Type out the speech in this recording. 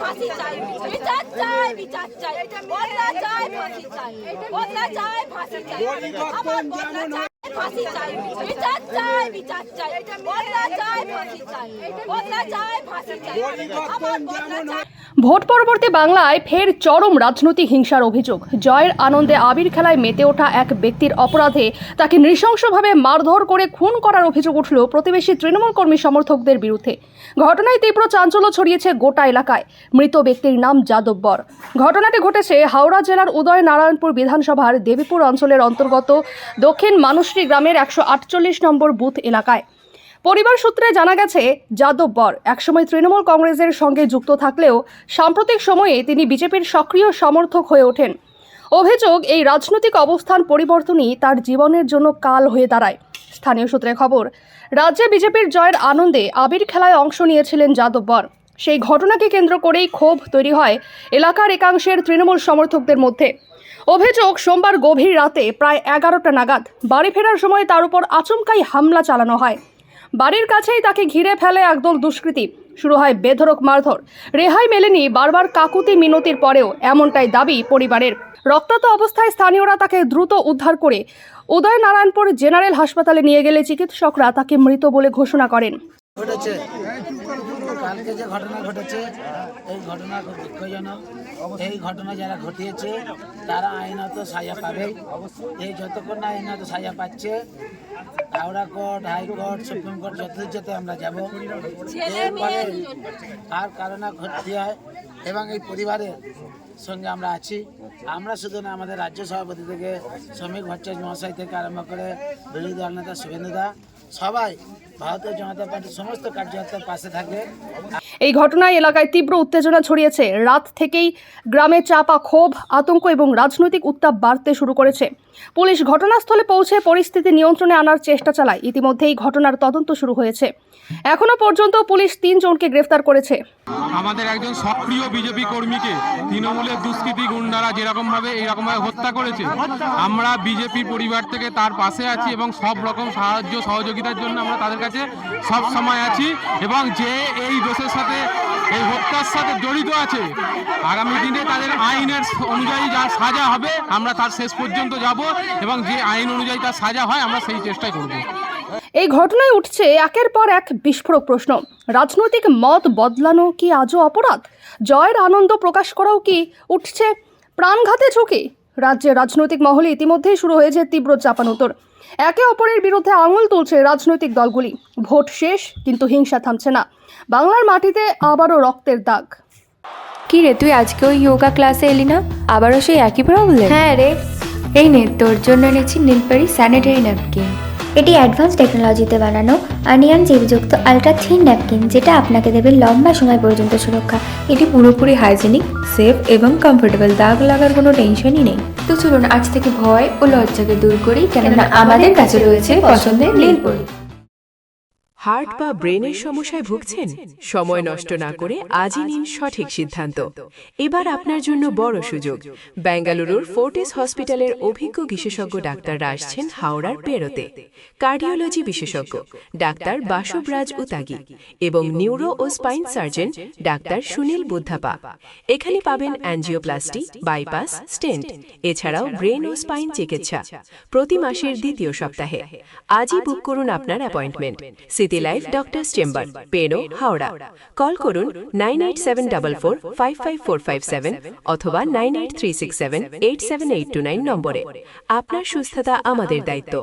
ফাঁসি চাই, বিচার চাই, বিচার চাই, বদলা চাই, ফাঁসি চাই, বদলা চাই, ফাঁসি চাই, আমার বদলা চাই, ফাঁসি চাই, বিচার চাই, বিচার চাই, বদলা চাই, ফাঁসি চাই, বদলা চাই, ফাঁসি চাই, আমার বদলা চাই। ভোট পরবর্তী বাংলায় ফের চরম রাজনৈতিক হিংসার অভিযোগ। জয়ের আনন্দে আবির খেলায় মেতে ওঠা এক ব্যক্তির অপরাধে তাকে নৃশংসভাবে মারধর করে খুন করার অভিযোগ উঠল প্রতিবেশী তৃণমূল কর্মী সমর্থকদের বিরুদ্ধে। ঘটনায় তীব্র চাঞ্চল্য ছড়িয়েছে গোটা এলাকায়। মৃত ব্যক্তির নাম যাদব বর। ঘটনাটি ঘটেছে হাওড়া জেলার উদয় নারায়ণপুর বিধানসভার দেবীপুর অঞ্চলের অন্তর্গত দক্ষিণ মানুষরী গ্রামের 148 নম্বর বুথ এলাকায়। পরিবার সূত্রে জানা গেছে, যাদব বর একসময় তৃণমূল কংগ্রেসের সঙ্গে যুক্ত থাকলেও সাম্প্রতিক সময়ে তিনি বিজেপির সক্রিয় সমর্থক হয়ে ওঠেন। অভিযোগ, এই রাজনৈতিক অবস্থান পরিবর্তনই তার জীবনের জন্য কাল হয়ে দাঁড়ায়। স্থানীয় সূত্রে খবর, রাজ্যে বিজেপির জয়ের আনন্দে আবির খেলায় অংশ নিয়েছিলেন যাদব বর। সেই ঘটনাকে কেন্দ্র করেই ক্ষোভ তৈরি হয় এলাকার একাংশের তৃণমূল সমর্থকদের মধ্যে। অভিযোগ, সোমবার গভীর রাতে প্রায় 11টা নাগাদ বাড়ি ফেরার সময় তার উপর আচমকাই হামলা চালানো হয়। বাড়ির কাছেই তাকে ঘিরে ফেলে একদল দুষ্কৃতী। শুরু হয় বেধড়ক মারধর। রেহাই মেলেনি বারবার কাকুতি মিনতির পরেও, এমনটাই দাবি পরিবারের। রক্তাক্ত অবস্থায় স্থানীয়রা তাকে দ্রুত উদ্ধার করে উদয়নারায়ণপুর জেনারেল হাসপাতালে নিয়ে গেলে চিকিৎসকরা তাকে মৃত বলে ঘোষণা করেন। ঘটেছে কালকে যে ঘটনা ঘটেছে, এই ঘটনা খুব দুঃখজনক। এই ঘটনা যারা ঘটিয়েছে তারা আইনত সাজা পাবে। এই যতক্ষণ না আইনত সাজা পাচ্ছে, Howrah court, high court, supreme court যথাযথ আমরা যাব। এরপরে আর কারণে ক্ষতি হয় এবং এই পরিবারের সঙ্গে আমরা আছি। আমরা শুধু না, আমাদের রাজ্য সভাপতি থেকে শ্রমিক ভট্টাচার্য মহাশয় থেকে আরম্ভ করে বিরোধী দল নেতা শুভেন্দুদা, সবাই ভারতীয় জনতা পার্টির সমস্ত কার্যকর্তার পাশে থাকবে। এই ঘটনায় এলাকায় তীব্র উত্তেজনা ছড়িয়েছে। রাত থেকেই গ্রামে চাপা ক্ষোভ, আতঙ্ক এবং রাজনৈতিক উত্তাপ বাড়তে শুরু করেছে। পুলিশ ঘটনাস্থলে পৌঁছে পরিস্থিতি নিয়ন্ত্রণে আনার চেষ্টা চালায়। ইতিমধ্যেই ঘটনার তদন্ত শুরু হয়েছে। এখনো পর্যন্ত পুলিশ 3 জনকে গ্রেফতার করেছে। আমাদের একজন সক্রিয় বিজেপি কর্মীকে তৃণমূলের দুষ্কৃতী গুন্ডারা যেরকমভাবে এইরকমভাবে হত্যা করেছে, আমরা বিজেপি পরিবার থেকে তার পাশে আছি এবং সব রকম সাহায্য সহযোগিতার জন্য আমরা তাদের কাছে সব সময় আছি। এবং যে এই দোষের সাথে, এই হত্যার সাথে জড়িত আছে, আগামী দিনে তাদের আইনের অনুযায়ী যা সাজা হবে আমরা তার শেষ পর্যন্ত যাব এবং যে আইন অনুযায়ী তার সাজা হয় আমরা সেই চেষ্টাই করব। এই ঘটনায় উঠছে একের পর এক বিস্ফোরক প্রশ্ন। রাজনৈতিক মত বদলানো কি আজও অপরাধ? জয়ের আনন্দ প্রকাশ করাও কি উঠছে প্রাণঘাতে ঝুঁকি? রাজ্যের রাজনৈতিক মহলে ইতিমধ্যেই শুরু হয়েছে তীব্র চাপানোতর। একে অপরের বিরুদ্ধে আঙুল তুলছে রাজনৈতিক দলগুলি। ভোট শেষ, কিন্তু হিংসা থামছে না। বাংলার মাটিতে আবারও রক্তের দাগ। কি রে, তুই আজকেও যোগা ক্লাসে এলি না? আবারও সেই একই প্রবলেম? হ্যাঁ রে, এই নে, তোর জন্য এনেছি নীলপরি স্যানিটারি ন্যাপকিন। এটি অ্যাডভান্স টেকনোলজিতে বানানো অনিয়ন জীবযুক্ত আলট্রা থিন ন্যাপকিন, যেটা আপনাকে দেবে লম্বা সময় পর্যন্ত সুরক্ষা। এটি পুরোপুরি হাইজেনিক, সেফ এবং কমফোর্টেবল। দাগ লাগার কোনো টেনশনই নেই। তো চলুন আজ থেকে ভয় ও লজ্জাকে দূর করি, কেননা আমাদের কাছে রয়েছে পছন্দের নীলপরি। হার্ট বা ব্রেনের সমস্যায় ভুগছেন? সময় নষ্ট না করে আজই নিন সঠিক সিদ্ধান্ত। এবার আপনার জন্য বড় সুযোগ। বেঙ্গালুরুর ফোর্টিস হসপিটালের অভিজ্ঞ বিশেষজ্ঞ ডাক্তাররা আসছেন হাওড়ার পেরোতে। কার্ডিওলজি বিশেষজ্ঞ ডাক্তার বাসবরাজ উতাগি এবং নিউরো ও spine surgeon doctor Sunil Buddhappa. এখানে পাবেন অ্যাঞ্জিওপ্লাস্টি, বাইপাস, স্টেন্ট, এছাড়াও ব্রেন ও স্পাইন চিকিৎসা প্রতি মাসের দ্বিতীয় সপ্তাহে। আজই বুক করুন আপনার appointment. City life doctors chamber, Pero, Howrah. Call করুন 9874455457 অথবা 9836787829 নম্বরে। আপনার সুস্থতা আমাদের দায়িত্ব।